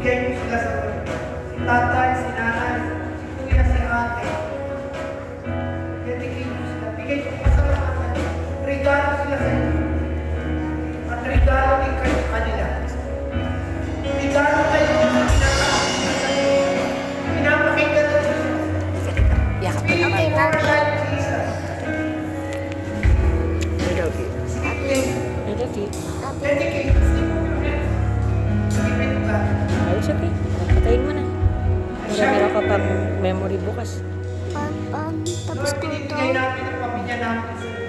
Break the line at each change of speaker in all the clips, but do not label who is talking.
binigay mo sila sa si tatay, si nanay, si kuya, si ate. Dedicate mo sila. Bigay mo pasalamatan. Regalo sila sa inyo. At regalo din kayo sa kanila. Regalo kayo sa pinapakinggan ng Jesus.
Yakap
Be
na naman.
more like Jesus.
I love you.
Sige,
I love you.
dedicate. Sleep on your hands. Give it to God.
Ayos, okay. Patayin mo na. Meron ka pang memory bukas.
Tapos
Lord,
ko ito.
binibigay namin ang pamilya namin sa iyo.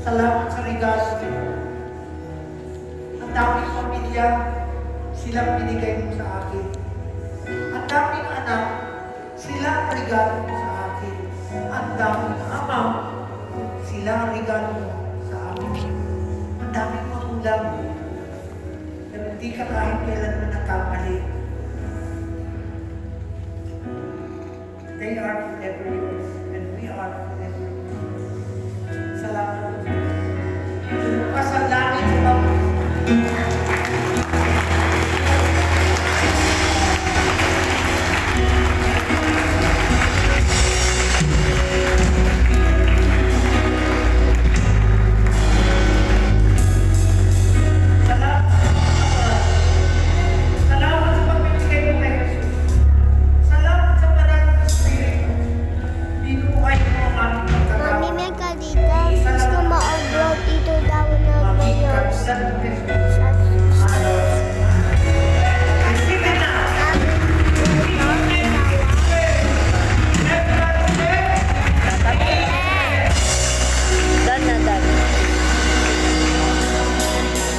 Salamat sa regalo nila. Ang daming pamilya, silang binigay mo sa akin. Ang daming anak, sila ang regalo mo sa akin. Ang daming ama, sila ang regalo mo sa amin. Ang daming magulang, pero hindi ka kahit kailan mo nagkamali. They are forever yours, and we are forever yours. Salamat. Bukas ang langit sa Panginoon. Salamat. Salamat sa pagbibigay mo kay Jesus. Salamat sa banal na Espiritu. Binuhay mo ang aming
Mami,
pagkakataon.
may kalita. Gusto ma-upload ito daw na
Maging
mayor.
kapisan mo, Jesus.